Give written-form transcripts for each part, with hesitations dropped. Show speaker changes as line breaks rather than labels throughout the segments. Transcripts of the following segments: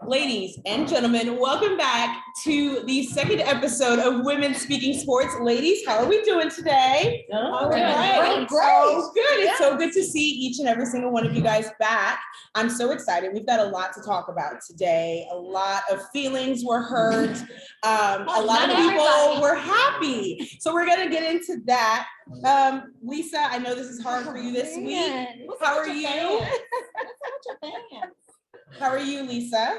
Ladies and gentlemen, welcome back to the second episode of Women Speaking Sports. Ladies, how are we doing today?
Great.
So good. It's so good to see each and every single one of you guys back. I'm so excited. We've got a lot to talk about today. A lot of feelings were hurt. A lot of people were happy. So we're going to get into that. Lisa, I know this is hard for you this week. How are you? How are you, Lisa?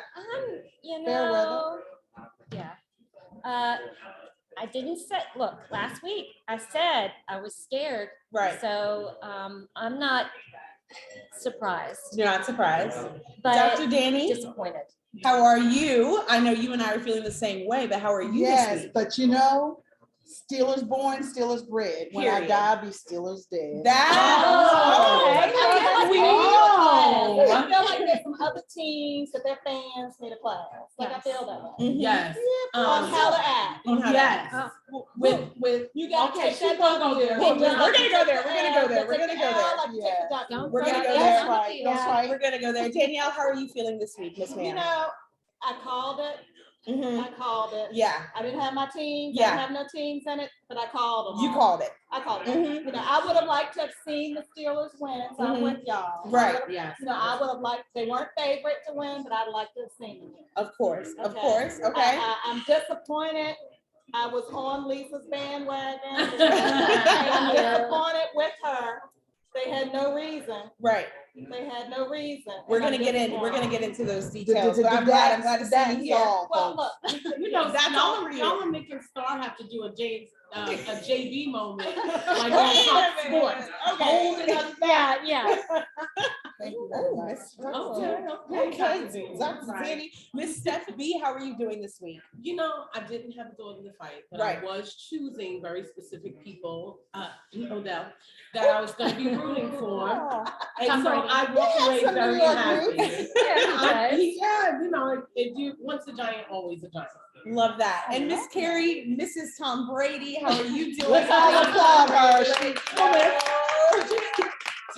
I didn't say, look, last week I said I was scared.
Right.
So I'm not surprised.
You're not surprised.
But
Dr. Danny?
Disappointed.
How are you? I know you and I are feeling the same way, but how are you this week?
But you know, Steelers born, Steelers bred. When I die, be Steelers dead.
I feel like there's some other teams that their fans need a class. Like I feel that way.
Yes.
On how to act.
Yes.
With you got to take that
go there. We're gonna go there. We're gonna go there.
That's right.
We're gonna go there. Danielle, how are you feeling this week, Miss Ma'am?
You know, I called it.
Mm-hmm.
I called it.
Yeah.
I didn't have my teams.
Yeah.
I didn't have no teams in it, but I called them.
You called it.
I called it.
Mm-hmm.
You know, I would have liked to have seen the Steelers win, so I'm with y'all.
Right.
Yes. You know, I would have liked. They weren't favorite to win, but I'd like to have seen them win.
Of course. Of
Okay.
course. Okay.
I'm disappointed. I was on Lisa's bandwagon. I'm disappointed with her. They had no reason.
Right.
They had no reason.
We're gonna get into those details. But I'm glad to see you here.
Well, look,
You know,
that's all real.
Y'all are making Star have to do a JV moment, like on Fox Sports. Holding us back.
Yeah.
Thank you very much.
Okay. Dr. Danny, Miss Steph B, how are you doing this week?
You know, I didn't have a dog in the fight, but
Right.
I was choosing very specific people, Odell, that I was going to be rooting for. And so I walked away very happy. Yeah, you know, if you once a giant, always a giant.
Love that. And Miss Carrie, Mrs. Tom Brady, how are you doing?
Let's all applaud her.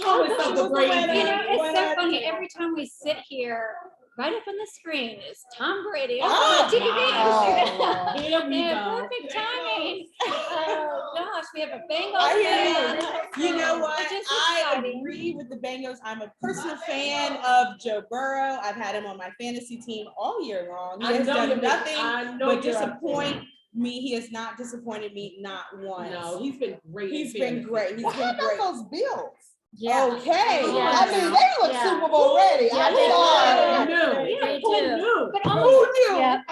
Thomas of the Brady.
You know, it's so funny. Every time we sit here, right up on the screen is Tom Brady on the TV.
Here we
Yeah,
go.
perfect timing. Oh gosh, we have a Bengals
I
fan.
hear you. You know what?
It's just
I
exciting.
agree with the Bengals. I'm a personal fan of Joe Burrow. I've had him on my fantasy team all year long. He has done nothing but disappoint me. He has not disappointed me, not once.
No, he's been great.
He's been great. He's
Well, how
been great.
about those Bills?
Yeah.
Okay.
Yeah.
I mean, they look
Yeah.
Super Bowl ready.
Yeah,
I'm
they
sorry.
Me too. But
Who
almost,
knew?
yeah,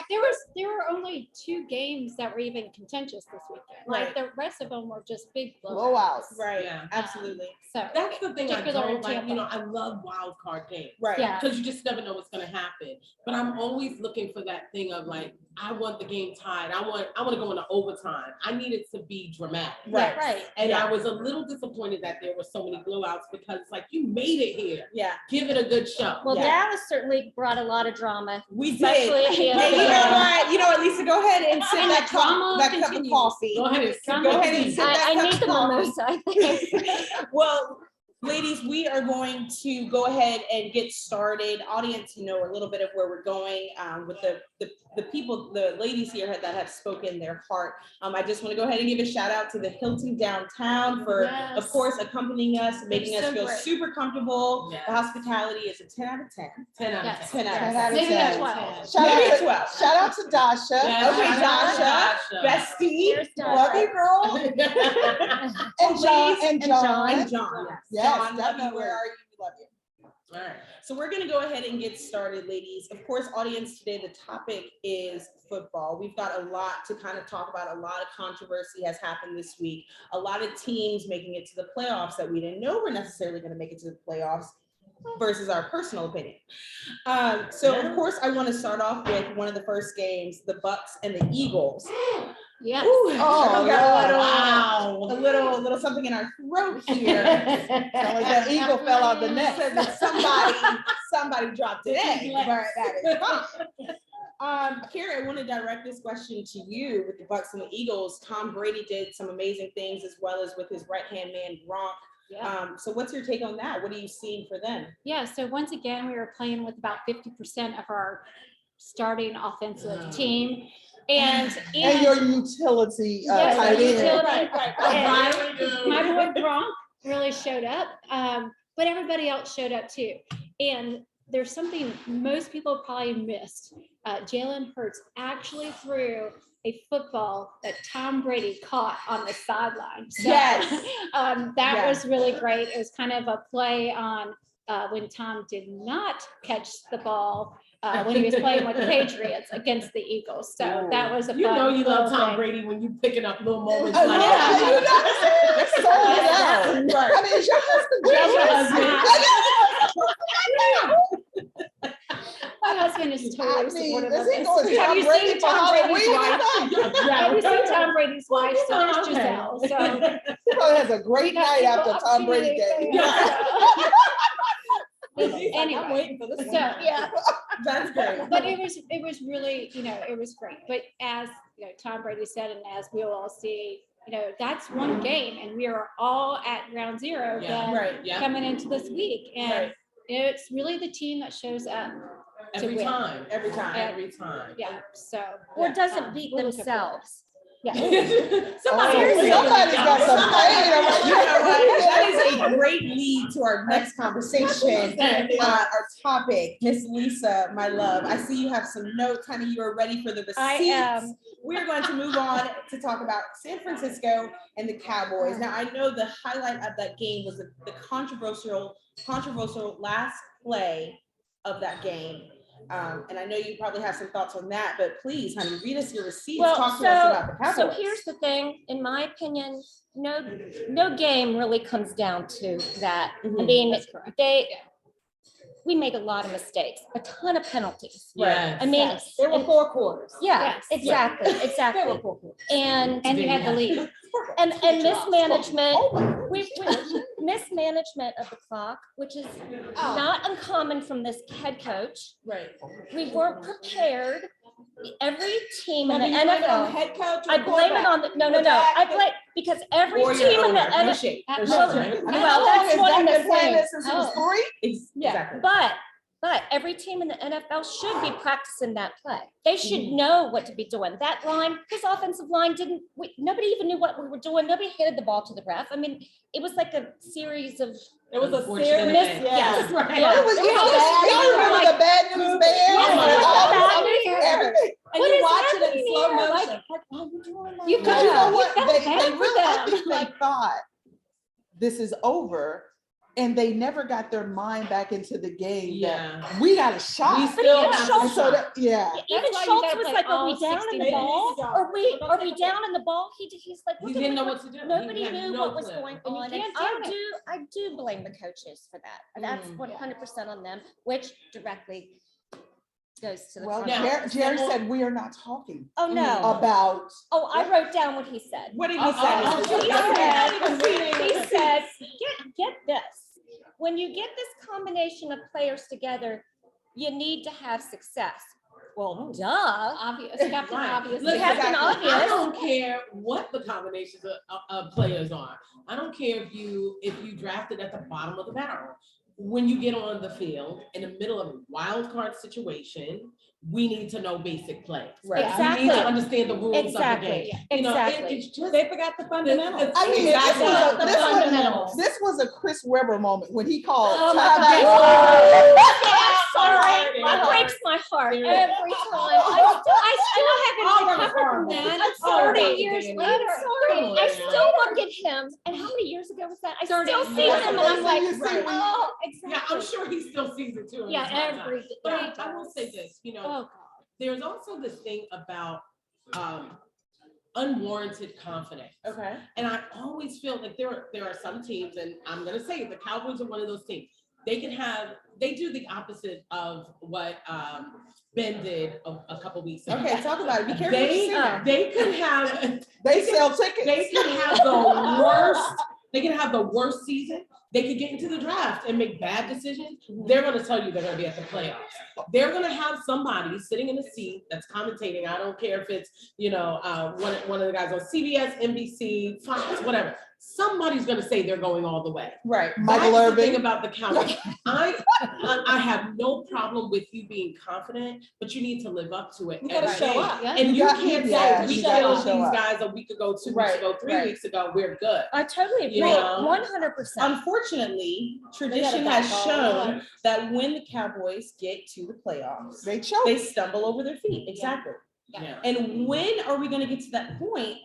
there were only 2 games that were even contentious this weekend.
Right.
Like the rest of them were just big blowouts.
Blowouts.
Right.
Yeah.
Absolutely.
So
That's the thing I
Particular
don't like.
Tampa.
You know, I love wild card games.
Right.
yeah.
Because you just never know what's going to happen. But I'm always looking for that thing of like, I want the game tied. I want to go into overtime. I need it to be dramatic.
Right.
Right.
And
Yeah.
I was a little disappointed that there were so many blowouts because it's like, you made it here.
Yeah.
Give it a good show.
Well,
Yeah.
Dallas certainly brought a lot of drama.
We
Especially
did.
here.
Hey, you know what? You know what, Lisa? Go ahead and sip
And
that
the drama
cup of
continues.
coffee.
Go ahead and
Go ahead and sip that
I
cup
need
of
the
coffee.
mimosa, I think.
Well, ladies, we are going to go ahead and get started. Audience, you know a little bit of where we're going with the people, the ladies here that have spoken their heart. I just want to go ahead and give a shout out to the Hilton downtown for, of course, accompanying us, making us
so
feel
great.
super comfortable.
Yes.
The hospitality is a 10 out of 10.
10 out of
Yes.
10.
10 out of
10
10.
out of
Maybe
10.
a 12.
Shout
Maybe
out
a
to-
12.
Shout out to Dasha.
Yes,
Okay,
shout out
Dasha.
to
Bestie.
Here's
Love you, girl.
And John.
And John. And John.
Yes,
John, love you.
definitely.
Where are you? We love you.
All right.
So we're going to go ahead and get started, ladies. Of course, audience, today the topic is football. We've got a lot to kind of talk about. A lot of controversy has happened this week. A lot of teams making it to the playoffs that we didn't know were necessarily going to make it to the playoffs versus our personal opinion. So of course, I want to start off with one of the first games, the Bucks and the Eagles.
Yeah.
Ooh,
Oh,
we got
Wow.
a little something in our throat here.
Sound like that eagle fell out the nest.
Said that somebody dropped an egg, but that is fine. Carrie, I want to direct this question to you with the Bucks and the Eagles. Tom Brady did some amazing things as well as with his right-hand man, Gronk.
Yeah.
So what's your take on that? What are you seeing for them?
Yeah. So once again, we were playing with about 50% of our starting offensive team. And
your utility
Yes,
tight end.
utility.
Right.
My boy Gronk really showed up, but everybody else showed up too. And there's something most people probably missed. Jalen Hurts actually threw a football that Tom Brady caught on the sideline. So,
Yes.
that was really great. It was kind of a play on when Tom did not catch the ball when he was playing with the Patriots against the Eagles. So that was a
You
fun
know you love
little
Tom
thing.
Brady when you picking up little moments
I
like
know,
that.
you know, sold it out.
Right.
I mean, is your husband
That's your
jealous?
My husband is
I
totally
mean,
supportive
is
of
he
this.
going
Have you
Brady
seen
for
Tom Brady's
Halloween?
wife? Have you seen Tom Brady's wife? So
Oh,
is
okay.
Giselle. So
He probably has a great night after Tom Brady game.
Anyway,
I'm waiting for this.
so yeah,
That's great.
but it was really, it was great. But as Tom Brady said, and as we'll all see, that's one game, and we are all at ground zero
Yeah.
again
Right.
Yeah.
coming into this week, and
Right.
it's really the team that shows up.
Every
win.
time.
Every time.
Every time.
Yeah, so
Or doesn't beat
we're looking forward.
themselves.
Yeah.
Somebody
Somebody's got some pain over
You know what? That
here.
is a great lead to our next conversation. Our topic, Miss Lisa, my love. I see you have some notes, honey. You are ready for the receipts.
I am.
We're going to move on to talk about San Francisco and the Cowboys. Now, I know the highlight of that game was the controversial last play of that game. And I know you probably have some thoughts on that, but please, honey, read us your receipts.
Well,
Talk to us about the Cowboys.
so here's the thing, in my opinion, no game really comes down to that. I
Mhm.
mean, we made a lot of mistakes, a ton of penalties.
Yes.
I mean,
Yes.
There were 4 quarters.
yeah,
Yes.
exactly,
There were
exactly.
4 quarters.
And
And you had the lead.
and mismanagement, we mismanagement of the clock, which is not uncommon from this head coach.
Right.
We weren't prepared. Every team in
Now,
the
do you blame it on the
NFL.
head coach or
I blame it on the, no, I blame, because every
Or your
team in the
owner, no
NFL.
shade.
That-
There's
Well,
no shade.
well,
How long
that's
has
what
that
I'm
been playing
saying.
this since he was 3?
Exactly.
But every team in the NFL should be practicing that play. They should know what to be doing. That line, his offensive line nobody even knew what we were doing. Nobody handed the ball to the ref. I mean, it was like a series of.
It was a
Unfortunate
serious,
event.
yes.
Right.
Yeah.
It was, y'all remember the bad news band?
Yes,
Like,
the
all
bad
this-
news
everything.
And
What
you
is
watch it in
happening
slow
here? Like,
motion.
why are we doing that?
You
But
could-
you know
you
what?
felt
They
bad for
really, I
them.
think they thought this is over, and they never got their mind back into the game.
Yeah.
That we got a shot.
We still
even
have
Schultz-
And so that, yeah.
Even
That's why you
Schultz
gotta
was
play
like, "Are we
all
down
60
in the ball?
minutes.
Are we down in the ball?" He's like,
He
"What
didn't
the-
know what to do.
Nobody
He had
knew
no
what was
clue.
going
And you
on, and
can't down it.
I do blame the coaches for that. That's
Mm.
100% on them, which directly goes to the.
Well,
front
Yeah.
office.
Jerry said we are not talking
Oh, no.
about.
Oh, I wrote down what he said.
What did
Oh,
he say?
oh,
Mr.
oh,
Schultz?
He said, get this. When you get this combination of players together, you need to have success. Well, duh.
Obvious, Captain
Right.
Obvious.
Look,
Captain
exactly.
Obvious.
I don't care what the combinations of players are. I don't care if you drafted at the bottom of the barrel. When you get on the field in the middle of a wild card situation, we need to know basic plays.
Right.
Exactly.
We need to understand the rules of the
Exactly.
game. You know,
Exactly.
it's just
They forgot the fundamentals.
I mean,
Exactly.
this this was a Chris Webber moment when he called
Oh, my
timeout.
God. Sorry, that breaks my heart every
Yeah.
time. I still
All
haven't
of us are
recovered from that.
horrible.
I'm
All of
30
us
years
are
later.
horrible.
I still look at him, and how many years ago was that? I still
30
see
years
him, and
ago.
I'm like,
Right.
oh,
Yeah,
exactly.
I'm sure he still sees it too. in
Yeah,
his own time.
every
But
day.
I will say this, you know,
Oh, God.
there's also this thing about unwarranted confidence.
Okay.
And I always feel like there are some teams, and I'm gonna say the Cowboys are one of those teams. They do the opposite of what Ben did a couple weeks ago.
Okay, talk about it. Be careful what you say now.
They could have
They sell tickets.
they can have the worst. They can have the worst season. They could get into the draft and make bad decisions. They're going to tell you they're going to be at the playoffs. They're going to have somebody sitting in a seat that's commentating. I don't care if it's, one of the guys on CBS, NBC, Fox, whatever. Somebody's going to say they're going all the way.
Right.
Michael
That's the
Irvin.
thing about the Cowboys. I have no problem with you being confident, but you need to live up to it.
You gotta
every
show
day.
up.
Yeah.
And
You
you
got-
can't
yeah,
say, we
you gotta
killed
show
these
up.
guys a week ago, 2 weeks
Right,
ago, 3
right.
weeks ago, we're good.
I totally agree,
You know?
100%.
Unfortunately,
They
tradition
gotta
has
back all
shown
up.
that when the Cowboys get to the playoffs,
They choke.
they stumble over their feet. Exactly.
Yeah.
And when are we going to get to that point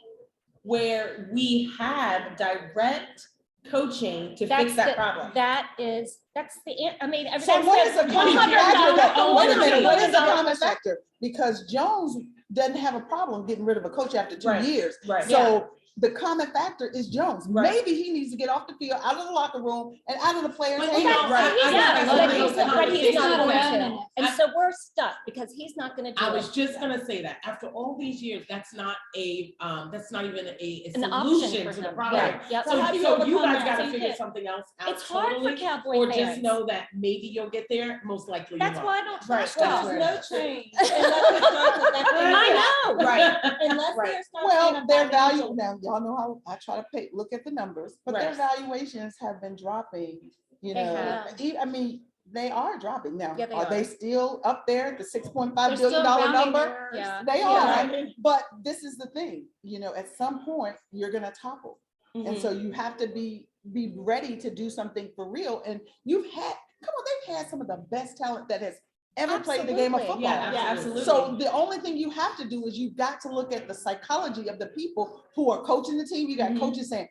where we have direct coaching to fix that problem?
That's I mean,
So
that's
what is the
the
common
$100
factor?
$100
Wait a minute, what is the
$100
common factor? Because Jones doesn't have a problem getting rid of a coach after 2
Right.
years.
Right.
So the common factor is Jones.
Right.
Maybe he needs to get off the field, out of the locker room, and out of the players'
But
hands.
you know,
Right.
I-
Yeah,
I-
but
I-
he's
I-
not
He's not
going
alone in
to.
it.
And so we're stuck because he's not gonna do
I
it.
was just gonna say that after all these years, that's not even a
An option
solution
for
to the
him.
problem.
Right, yep.
So how do you
So you
overcome
guys
that?
gotta
So you
figure
can't-
something else out
It's hard for
totally,
Cowboy
or
fans.
just know that maybe you'll get there, most likely you
That's
won't.
why I don't
Right,
trust
that's
him.
right.
There's no change. Unless it starts affecting
I
them.
know.
Right.
Unless
Right.
there starts
Well,
being a
their value,
financial-
now, y'all know how I try to look at the numbers, but their
Right.
valuations have been dropping, you
They
know.
have.
I mean, they are dropping now.
Yeah, they
Are they
are.
still up there at the $6.5
They're still
billion
rounding
number?
errors.
Yeah.
They
Yeah.
are, but this is the thing, you know, at some point, you're gonna topple. And so you have to be ready to do something for real. And you've had, come on, they've had some of the best talent that has ever played the game of
Absolutely.
football.
Yeah, absolutely.
So the only thing you have to do is you've got to look at the psychology of the people who are coaching the team. You got
Mhm.
coaches saying,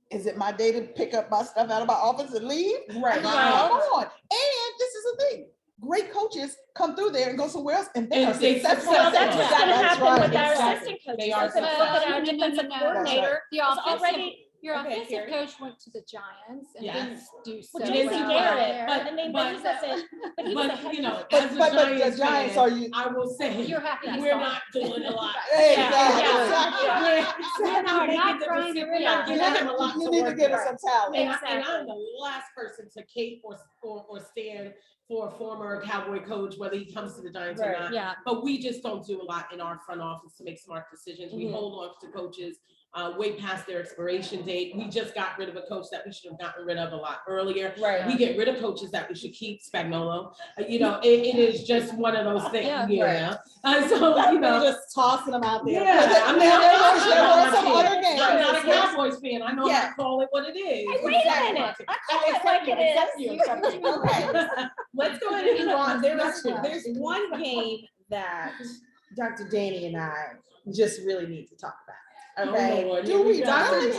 is it my day to pick up my stuff out of my office and leave? I
Right.
mean, come on. And this is the thing. Great coaches come through there and go somewhere else and they
And
are
they
successful.
Well,
successful.
that's what's
Yeah,
gonna
that's
happen
right,
with our
exactly.
assistant coaches.
They are
They're gonna
successful.
look at our
No, no, no,
defensive
no.
coordinator.
Your
is
offensive,
already,
your
Okay,
offensive
Carrie.
coach went to the Giants and
Yes.
didn't do so
well,
Well,
Jason
Jason
well
Garrett,
there.
but-
I mean,
but-
he doesn't, but he was a
But,
head
you know,
coach.
But,
as a
but the
Giants
Giants
fan,
are you.
I will say,
You're happy he's
we're
gone.
not doing a lot.
Exactly.
Yeah.
We're not trying to
We're
rid
not
of
giving them a lot
You
to
need to
work
give
with.
us some talent.
And
Exactly.
I'm the last person to cape or stand for a former Cowboy coach, whether he comes to the Giants or
Right.
not.
Yeah,
But we just don't do a lot in our front office to make smart decisions. We
Mhm.
hold on to coaches way past their expiration date. We just got rid of a coach that we should have gotten rid of a lot earlier.
Right.
We get rid of coaches that we should keep, Spagnuolo. You know, it is just one of those things,
Yeah.
yeah. So, you know.
They're just tossing them out there.
Yeah, I mean,
There
I'm
were
not
some
a
other games.
I'm not a
Yes.
Cowboys fan. I know how
Yeah.
to call it what it is.
Hey, wait a
Exactly.
minute. I call it like it is.
Okay, let's go ahead and move on.
That's right.
There's one game that Dr. Danny and I just really need to talk about. Okay.
Oh, Lord,
Do
here
we
go.
Dr.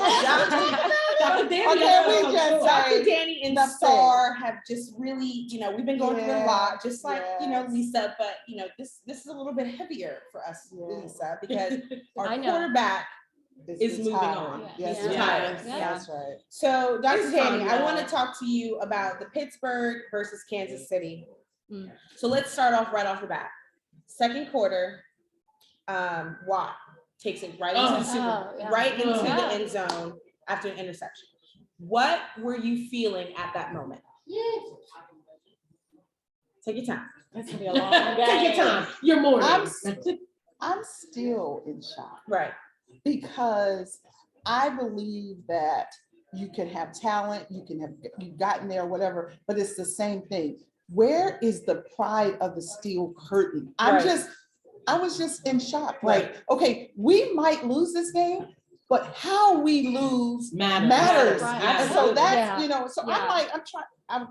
Dr. Danny,
Okay,
that's
we
what I'm
just
doing.
say-
Dr. Danny and
Enough said.
Star have just really, you know, we've been going through a
Yeah,
lot, just like, you know,
yes.
Lisa, but you know, this is a little bit heavier for us,
Yeah.
Lisa, because our
I know.
quarterback
It's
is moving
retired.
on.
Yes,
He's
it
retired.
is.
Yeah.
That's right.
So, Dr.
It's
Danny,
fun,
I want to
y'all.
talk to you about the Pittsburgh versus Kansas City.
Mm.
So let's start off right off the bat. Second quarter, Watt takes it right into the
Oh, yeah.
right into
Oh.
the end zone after an interception. What were you feeling at that moment? Take your time.
That's gonna be a long game.
Take your time. Your morning.
I'm still in shock
Right.
because I believe that you can have talent, you've gotten there, whatever, but it's the same thing. Where is the pride of the steel curtain?
Right.
I was just in shock.
Right.
Like, okay, we might lose this game, but how we lose matters.
Right.
And so
Yeah.
that's, you know, so
Yeah.
I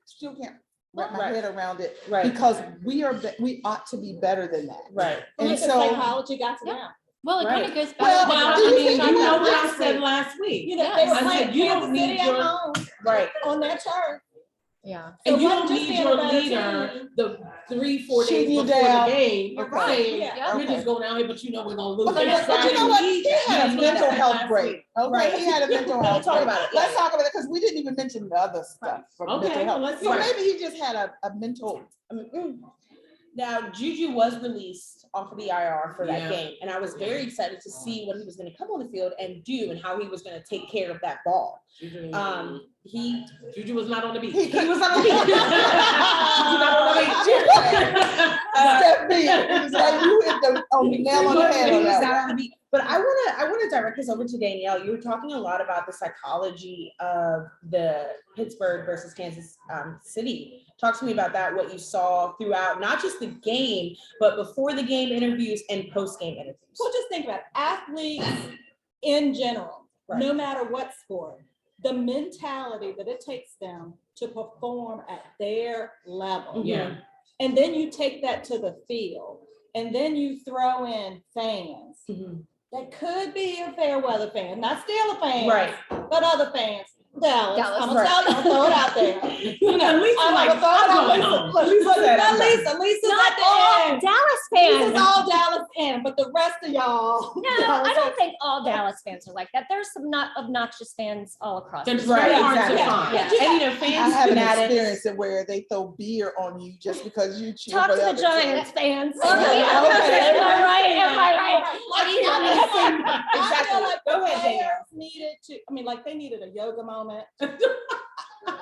still can't wrap my
Right.
head around it
Right.
because we ought to be better than that.
Right.
And
Look at
so,
psychology got to
Yeah.
them.
Well, it kind
Right.
of goes back.
Well,
to
Well,
do
I
you
mean,
think
you know
about
what I
last
said
week?
last week.
You know,
Yeah.
they were
I
playing
said, you don't
Kansas City
need
at
your-
home
Right.
on that turf.
Yeah.
And
So
you
what
don't
just
need
being
your
a better
leader
team-
the 3-4 days
Shooting you
before
down.
the game.
Okay.
Saying,
Yeah.
we're
Okay.
just going out here, but you know we're gonna lose.
But,
Yeah.
but you know what? He had a
You need
mental
that
health
last
break.
week.
Okay,
Right.
he had a mental
We'll
health
talk
break.
about it.
Let's
Yeah.
talk about it because we didn't even mention the other stuff from
Okay,
mental health.
well, let's
So
do it.
maybe he just had a mental.
Now, Juju was released off of the IR for that
Yeah.
game, and I was very excited to see what he was going to come on the field and do, and how he was going to take care of that ball.
Juju
He
was not on the beat.
He
was on the beat.
Juju not on the beat.
Step B. It was like you hit the nail on the head on that one.
But I wanna direct this over to Danielle. You were talking a lot about the psychology of the Pittsburgh versus Kansas City. Talk to me about that, what you saw throughout, not just the game, but before the game interviews and post-game interviews.
So just think about it. Athletes in general, no matter what sport, the mentality that it takes them to perform at their level.
Yeah.
And then you take that to the field, and then you throw in fans. That could be a fair weather fan, not Steeler fans,
Right.
but other fans. Dallas. I'm gonna
right.
tell you, I'm gonna throw it out there.
You know, Lisa,
I'm
like,
gonna throw it
I'm
out
going
there.
home.
Look, Lisa's
Not
at the
all
end.
Dallas
Lisa's
fans.
all Dallas in, but the rest of y'all.
No, I don't think all Dallas fans are like that. There's some not obnoxious fans all across.
They're
the
just
country.
very hard to
exactly.
find.
Yeah. And you know,
I
fans,
haven't
fanatics.
experienced it where they throw beer on you just because you cheer
Talk
for
to the
other team.
Giants fans.
Okay, okay.
Am I right? Am I right?
I feel like
Go
the
ahead, Danielle.
players needed to, I mean, like they needed a yoga moment.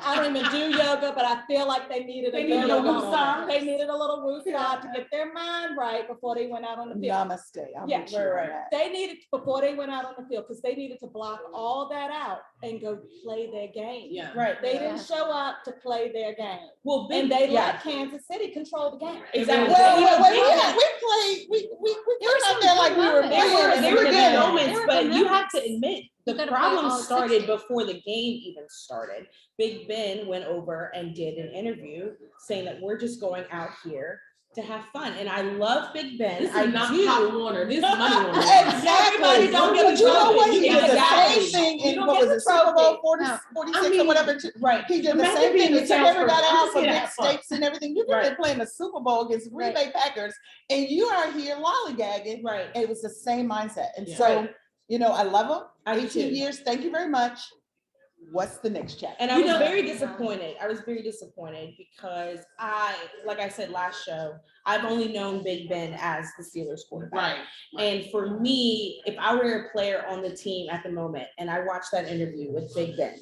I don't even do yoga, but I feel like they needed a
They needed
yoga
a
moment.
woosah.
They needed a little woosah to get their mind right before they went out on the field.
Namaste. I'm
Yeah,
with you on
right.
that.
They needed, before they went out on the field, because they needed to block all that out and go play their game.
Yeah.
Right.
They didn't show up to play their game.
Well,
And they
yeah.
let Kansas City control the game.
Exactly.
Well,
You know,
we
big-
played, we
There were
played out
some
there like
good
we were
moments.
There were,
playing.
there
and
were
we
good
did.
moments,
There were
but
good
you have to
moments.
admit,
You
the
gotta play
problem
all
started
60.
before the game even started. Big Ben went over and did an interview saying that we're just going out here to have fun. And I love Big Ben.
This
I
is not
do.
Pop Warner. This is Money Warner.
Exactly.
Everybody don't get
But you know
trophy.
what? He
You
did the
exactly.
same thing
You
in,
don't
what
get
was
the
it, Super Bowl
trophy.
40,
No.
46
I mean,
or whatever.
Right.
He did the
Imagine
same
being
thing.
a
He took everybody
salesperson.
out
I'm
for
just
big
gonna have fun.
stakes and everything. You're
Right.
playing the Super Bowl against Green Bay Packers, and you are here lollygagging.
Right.
It was the same mindset. And
Yeah.
so,
Right.
you know, I love him.
I do
18
too.
years. Thank you very much. What's the next chapter?
And I
You
was
know-
very disappointed. I was very disappointed because like I said last show, I've only known Big Ben as the Steelers quarterback.
Right.
And for me, if I were a player on the team at the moment and I watched that interview with Big Ben,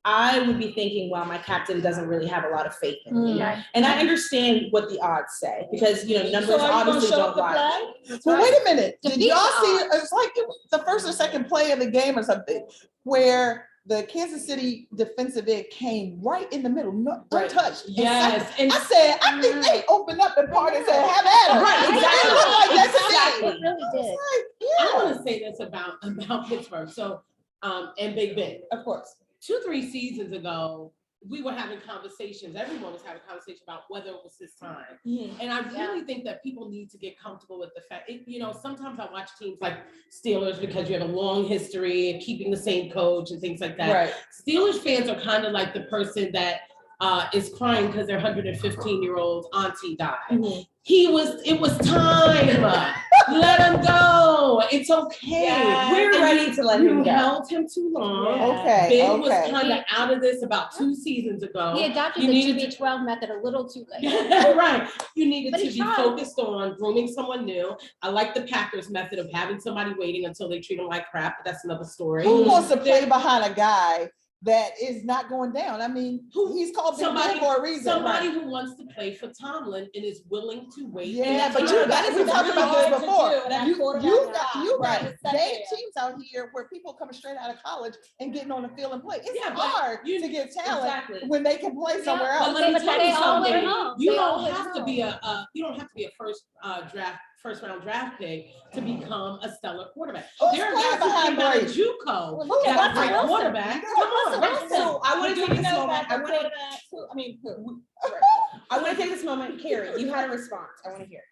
I would be thinking, well, my captain doesn't really have a lot of faith in me.
Right.
And I understand what the odds say because, you know, numbers
So are you gonna
obviously
show
don't
up to
lie.
play?
Well, wait a minute.
To
Did
beat
y'all
the
see? It's like it was the first or second play of the game or something where the Kansas City defensive end came right in the middle,
Right.
untouched. and
Yes. And
I said, I think they opened up and parted and said, have at it.
Right,
It
exactly.
looked like that's the
Exactly.
thing.
It really did.
It's like,
I
yeah.
want to say this about Pittsburgh. So, and Big Ben.
Of course.
2-3 seasons ago, we were having conversations. Everyone was having a conversation about whether it was his time. And I really think that people need to get comfortable with the fact, you know, sometimes I watch teams like Steelers because you have a long history of keeping the same coach and things like that.
Right.
Steelers fans are kind of like the person that is crying because their 115-year-old auntie died. It was time. Let him go. It's okay.
Yeah.
We're
And
ready to let
you
him go.
held him too long.
Yeah.
Okay,
Ben was
okay.
kind of out of this about 2 seasons ago.
He adopted
You
the
needed
TB12 method a little too late.
Right. You needed
But
to
he
be
tried.
focused on grooming someone new. I like the Packers method of having somebody waiting until they treat them like crap, but that's another story.
Who wants to play behind a guy that is not going down? I mean, he's called Big
Somebody-
Ben for a reason.
Somebody who wants to play for Tomlin and is willing to wait.
Yeah,
and
but
see
you
how
got,
that
we
is
talked
really
about
hard
this
to
before.
do, and that
You
quarterback
got,
job,
you
right,
got
is set
day
there.
teams out here where people coming straight out of college and getting on the field and play. It's
Yeah, but
hard
you-
to get talent
Exactly.
when they can play somewhere
But
else.
let me
But
tell
they
you
all
something.
went home.
You
They all
don't
went
have to
home.
be you don't have to be a first round draft pick to become a stellar quarterback.
Who's
There are
playing
guys who
behind
came out of
Brady?
JUCO
Look at
that are
Russell
great
Wilson.
quarterbacks.
Look at
Come on.
Russell Wilson.
So I want to
Do
take
you
this
know
moment.
that
I
the
want to.
quarterback, who?
I want to take this moment. Carrie, you had a response. I want to hear it.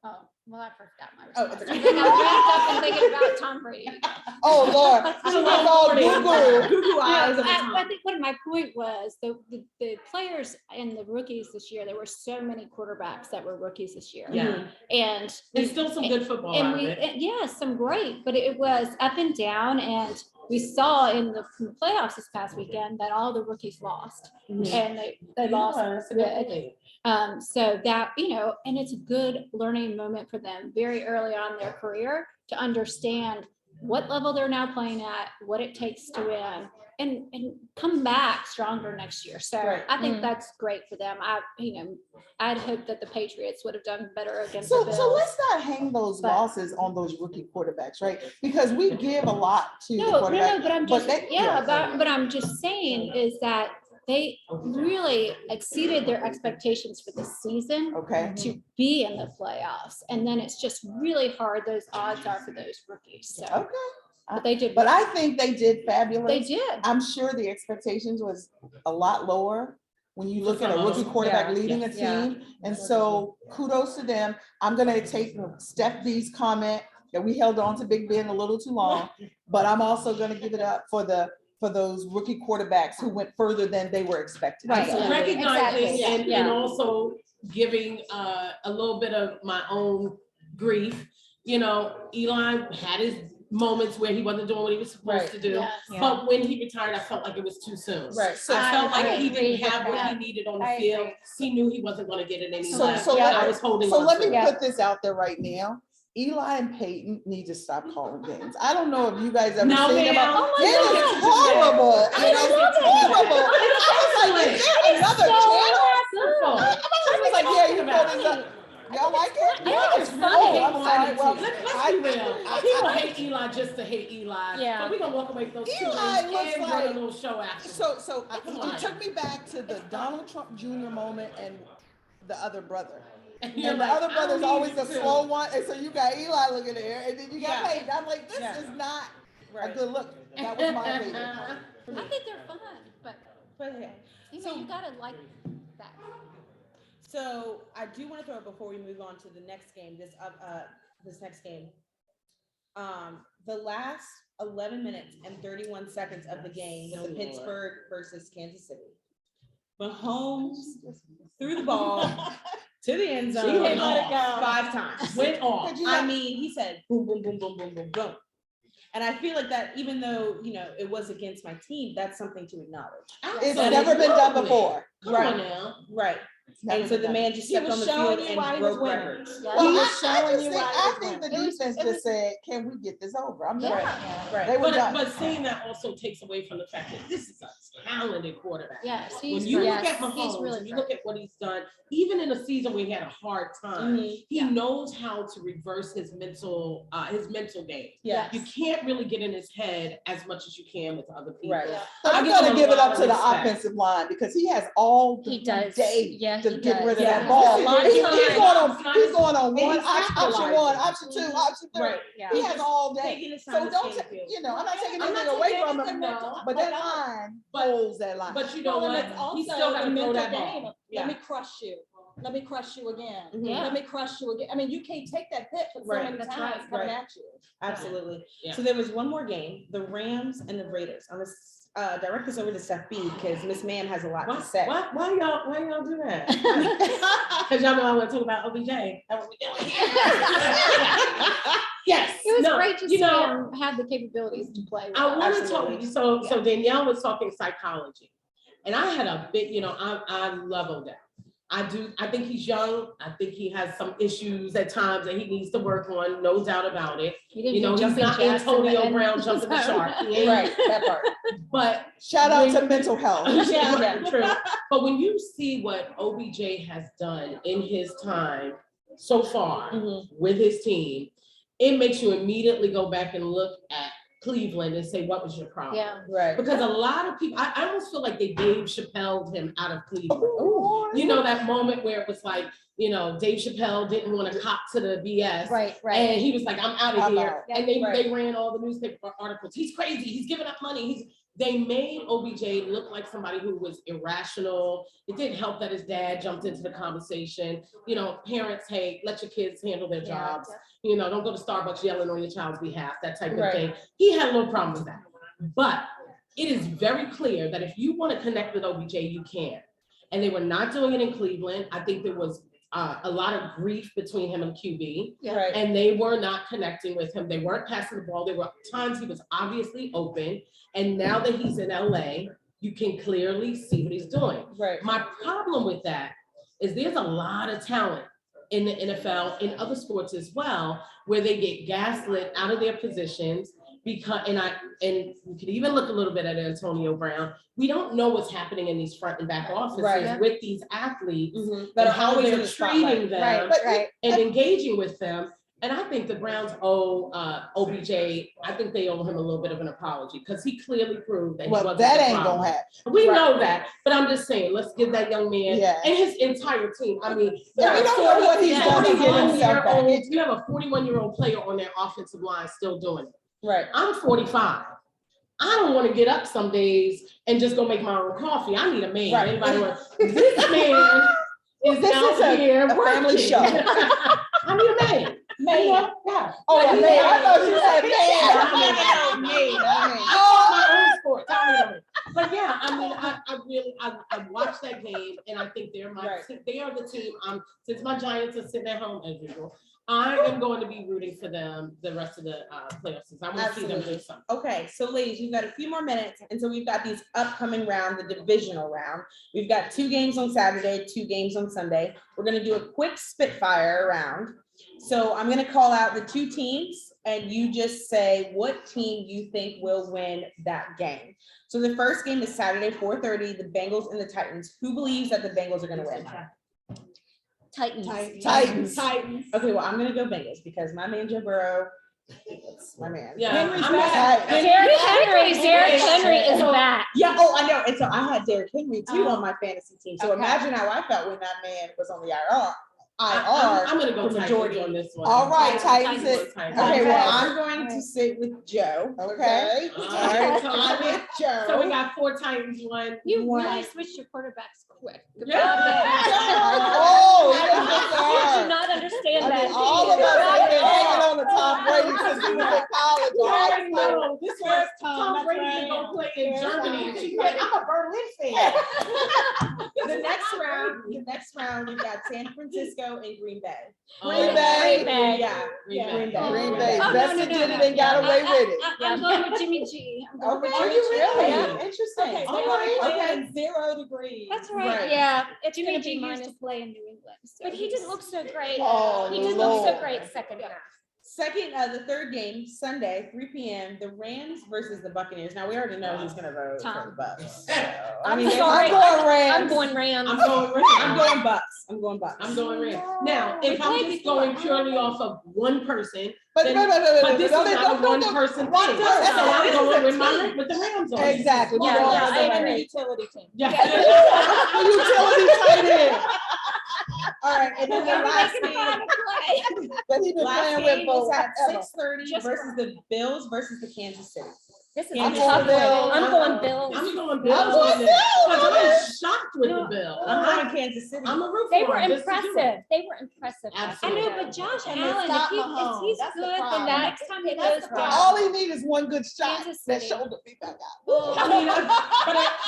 Oh, well, I forgot my
Oh,
response.
it's
I
okay.
got wrapped up in thinking about Tom Brady.
Oh, Lord.
It's
She
a
was
long
all
morning.
Google.
Google
No,
eyes of the
I
time.
think what my point was, the players and the rookies this year, there were so many quarterbacks that were rookies this year.
Yeah.
And
There's still some good football
and
out of it.
yeah, some great, but it was up and down, and we saw in the playoffs this past weekend that all the rookies lost, and they lost good. So that, you know, and it's a good learning moment for them very early on in their career to understand what level they're now playing at, what it takes to win, and come back stronger next year. So
Right.
I think that's great for them. I'd hope that the Patriots would have done better against
So
the Bills.
let's not hang those
But-
losses on those rookie quarterbacks, right? Because we give a lot to the
No,
quarterback.
but I'm
but
just,
they-
yeah, but I'm just saying is that they really exceeded their expectations for the season
Okay,
to be in the playoffs. And then it's just really hard, those odds are for those rookies. So,
okay.
but they did,
But I think they did fabulous.
they did.
I'm sure the expectations was a lot lower when you look at a
some of
rookie
them.
quarterback
Yeah.
leading a
Yeah.
team. And so kudos to them. I'm gonna take Steph B's comment that we held on to Big Ben a little too long, but I'm also gonna give it up for those rookie quarterbacks who went further than they were expected. to
Right.
go.
Absolutely.
Recognizing
Exactly.
and
Yeah.
also giving a little bit of my own grief. You know, Eli had his moments where he wasn't doing what he was supposed
Right.
to do.
Yes.
Yeah.
But when he retired, I felt like it was too soon.
Right. So
I felt like
I
he
agree
didn't
with
have what he
that.
needed on the
I
field.
agree.
He knew he wasn't gonna get it any
So-
less.
so
And
let-
I was holding
So
on
let
to
me
it.
put this out there right now. Eli and Peyton need to stop calling games. I don't know if you guys ever
No,
seen them.
ma'am.
It
Oh
is
my God.
horrible.
I
It is
love it.
horrible. I was like, is there another channel?
Wonderful.
I was like, yeah, you know this up. Y'all like it?
I think it's
Oh,
funny.
I'm sorry. Well,
Let's be real. People hate Eli just to hate Eli.
Yeah.
So we're gonna walk away from those two
Eli
and
looks
run a
like-
little show after.
It took me back to the Donald Trump Jr. moment and the other brother.
You're
And the
like,
other
I
brother's
don't
always
need
the
you to.
slow one, and so you got Eli looking there, and then you got
Yeah.
Peyton. I'm like, this
Yeah.
is not a
Right.
good look. That was my opinion.
I think they're fun, but
But yeah. So-
you gotta like that.
So I do want to throw it before we move on to the next game, this next game. The last 11 minutes and 31 seconds of the game with the
Oh, Lord.
Pittsburgh versus Kansas City. Mahomes threw the ball to the end zone
She ain't let it
go.
5 times.
Went off.
Could you
I
not-
mean, he said boom, boom, boom, boom, boom, boom, boom. And I feel like that, even though, it was against my team, that's something to acknowledge.
It's never been done
Absolutely.
before.
Come
Right.
on now.
Right.
It's never
And so
been
the
done.
man just
He
stepped
was
on the
showing
field
you why
and
he was
broke
winning.
records.
Well,
He was
I
showing
just
you
think,
why he
I
was
think the
winning.
defense just said, can we get this over? I'm
Yeah.
done.
Right.
They were done.
But seeing that also takes away from the fact that this is a talented quarterback.
Yes,
When
he's
you look
yes,
at
he's
Mahomes,
really
and you
great.
look at what he's done, even in a season where he had a hard time,
Mhm.
he
Yeah.
knows how to reverse his mental game.
Yes.
You can't really get in his head as much as you can with other people.
Right.
But
I
I'm
give him
gonna
a
give it
lot
up
of
to the
respect.
offensive line because he has all
He
the
does.
day
Yeah,
to
he
get rid of
does.
that
Yeah.
ball.
A lot of
He's
times,
going
it's
on
and
one
he's
option
capitalizing.
one, option two, option three.
Right.
Yeah.
He has all day.
Taking his time
So
to
don't,
scan the field.
I'm not taking
I'm not
anything away
taking
from
anything
him,
mental,
but that
no.
line
But-
holds that line.
But you know
Well,
what?
and it's also
He's still
the
got to throw
mental
that
game.
ball.
of,
Yeah.
Let me crush you. Let me crush you again.
Mhm.
Let me crush you again. I mean, you can't take that hit for so
Right.
many
That's
times
right.
coming
Right.
at you.
Absolutely.
Yeah.
So there was one more game, the Rams and the Raiders. I'm gonna direct this over to Steph B because Miss Man has a lot to say.
Why y'all do that? Because y'all know I want to talk about OBJ. That's what we doing. Yes.
It was
no,
great to
you
see
know,
him have the capabilities to play.
I want to
Absolutely.
talk. So Danielle was talking psychology, and I had a bit. I love Odell. I do. I think he's young. I think he has some issues at times that he needs to work on. No doubt about it.
He didn't
You know,
do
he's
jumping
not
jacks in the
Antonio
end.
Brown jumping the shark. He ain't-
Right, that part.
But
Shout out to
when-
mental health.
yeah, true. But when you see what OBJ has done in his time so far
Mhm.
with his team, it makes you immediately go back and look at Cleveland and say, what was your problem?
Yeah.
Right.
Because a lot of people, I almost feel like they Dave Chappelle him out of Cleveland.
Ooh.
You know, that moment where it was like, Dave Chappelle didn't want to cop to the BS.
Right, right.
And he was like, I'm out of
I'm
here.
out.
And they
Right.
ran all the newspaper articles. He's crazy. He's giving up money. They made OBJ look like somebody who was irrational. It didn't help that his dad jumped into the conversation. Parents, hey, let your kids handle their
Yeah.
jobs. Don't go to Starbucks yelling on your child's behalf, that type of
Right.
thing. He had a little problem with that. But it is very clear that if you want to connect with OBJ, you can. And they were not doing it in Cleveland. I think there was a lot of grief between him and QB.
Right.
And they were not connecting with him. They weren't passing the ball. There were times he was obviously open. And now that he's in LA, you can clearly see what he's doing.
Right.
My problem with that is there's a lot of talent in the NFL, in other sports as well, where they get gaslit out of their positions because, and we could even look a little bit at Antonio Brown. We don't know what's happening in these front and back offices
Right.
with these athletes
That
and
are
how
always in
they're
the spotlight.
treating them
Right.
and engaging with them. And I think the Browns owe OBJ, I think they owe him a little bit of an apology because he clearly proved that he
Well,
wasn't
that
the
ain't
problem.
gonna happen.
We
Right.
know that, but I'm just saying, let's give that young man
Yeah.
and his entire team. I mean,
Yeah, we don't know what he's done to get himself back.
you have a 41-year-old player on their offensive line still doing it.
Right.
I'm 45. I don't want to get up some days and just go make my own coffee. I need a man.
Right.
Anybody want? This man is
This
out
is a
here
family
working.
show.
I need a man.
Man.
Yeah.
Oh, man, I thought you said
No,
man.
me.
My own sport. Tell me. But yeah, I mean, I watched that game, and I think they're they are the team. Since my Giants are sitting at home as usual, I am going to be rooting for them the rest of the playoff season. I want to see them do something.
Okay, so ladies, we've got a few more minutes, and so we've got these upcoming round, the divisional round. We've got 2 games on Saturday, 2 games on Sunday. We're gonna do a quick spitfire round. So I'm gonna call out the 2 teams, and you just say what team you think will win that game. So the first game is Saturday, 4:30, the Bengals and the Titans. Who believes that the Bengals are gonna win?
Titans.
Titans.
Okay, well, I'm gonna go Bengals because my man Joe Burrow, that's my man.
Yeah,
Henry's
I'm
back.
Derrick Henry is back.
Yeah, oh, I know. And so I had Derrick Henry too on my fantasy team. So imagine how I felt when that man was on the IR.
I'm gonna go
the
Titans
majority.
on this one.
All right, Titans.
Titans.
Okay, well,
Okay.
I'm going to sit with Joe. Okay.
All
All
right,
right,
so
I'm with Joe.
So we got 4 Titans, 1.
You
Wow.
really switched your quarterbacks quick.
Oh,
I
yes,
do not understand
I
that.
mean, all of us have been hanging on the Tom Brady since he was in college.
You
All
already
right,
know, this was Tom Brady to go play in Germany. And she said, I'm a Berlin fan.
The next round, we've got San Francisco and Green Bay.
Green Bay.
Yeah.
Green Bay.
Green Bay.
Oh, no,
Bessie
no,
did
no,
it and got away with it.
I'm going with Jimmy G. I'm going with
Okay,
Jimmy
you
G.
really?
Yeah, interesting.
Okay,
All
they're
right,
gonna
okay.
play in 0 degrees.
That's right.
Right.
Yeah, it's
Jimmy
gonna
G
be
used to
minus.
play in New England. So
But he didn't look so great.
Oh,
He didn't look so
Lord.
great second half.
The third game, Sunday, 3 p.m., the Rams versus the Buccaneers. Now, we already know who's gonna vote for
Tom.
the Bucks. So,
I'm
there's-
sorry.
I'm going Rams.
I'm going Rams.
I'm going Rams.
I'm going Bucks. I'm going Bucks.
I'm going Rams. Now,
We
if I'm
played
just
before.
going purely off of one person,
But
Then-
no,
but this is not a one person thing.
One
So
person.
I'm
This
going
is
with
a
my,
team.
with the Rams on. it.
Exactly.
Yeah,
We're going
yeah,
with
I
the
And
agree.
the
Rams.
utility team.
Yeah.
The utility tight end
All right, and then the last game,
that he been
last
playing with
game is
for
at
forever.
6:30
Just
versus the Bills versus the Kansas City.
This is
I'm
a
going
tough
Bills.
one. I'm going Bills.
I'm going Bills.
I'm going
on this, 'cause I'm
Bills.
shocked with the Bills.
I'm going Kansas City.
I'm a root
They
for
were
them, just to do it.
impressive. They were impressive. last
I
Absolutely.
know,
year.
but Josh
And they
Allen,
stopped
if
Mahomes.
he's
That's the
good, then the
problem.
next time he
That's
goes
the problem.
down.
All he need is one good shot.
Kansas
That
City.
shoulder be back out.
I mean,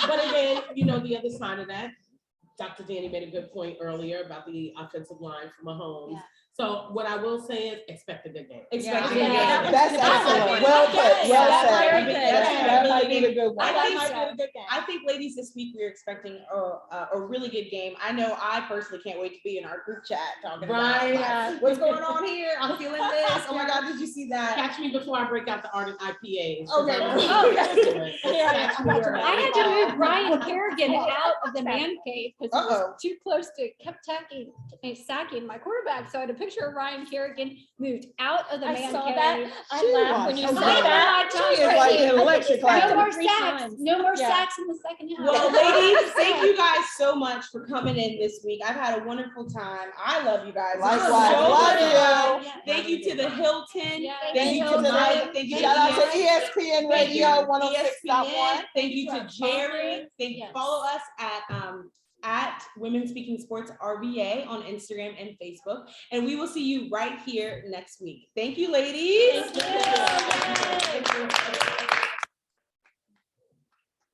but again, you know, the other side of that, Dr. Danny made a good point earlier about the offensive line for Mahomes.
Yeah.
So what I will say is expect a good game.
Expect a
Yeah.
good
Yeah.
game.
That's excellent. Well put. Well
That's
said.
very good.
That might be a good one.
I
That
think
might
so.
be a good game.
I think, ladies, this week we're expecting a really good game. I know I personally can't wait to be in our group chat talking
Right.
about like, what's going on here. I'm feeling this. Oh my God, did you see that?
Catch me before I break out the Ardent IPAs.
Okay.
Yeah, I'm about to-
I had to move Ryan Kerrigan out of the man cave because he
Uh-oh.
was too close to kept sacking my quarterback. So I had a picture of Ryan Kerrigan moved out of the
I
man
saw
cave.
that. I
She
laughed when you
was
said
so
that.
She is like in lecture
No
class.
more
3
sacks.
times.
No more
Yeah.
sacks in the second half.
Well, ladies, thank you guys so much for coming in this week. I've had a wonderful time. I love you guys. This was
Likewise.
so
Love
much
you.
fun.
Yeah.
Thank you to the Hilton.
Yeah.
Thank you to
Thank you.
Maya. Thank you to
Shout out to
ESPN.
ESPN Radio
ESPN.
106.1.
Thank you to Jerry. Thank you.
Yes.
Follow us at Women Speaking Sports RVA on Instagram and Facebook. And we will see you right here next week. Thank you, ladies.
Thank you.
Thank you.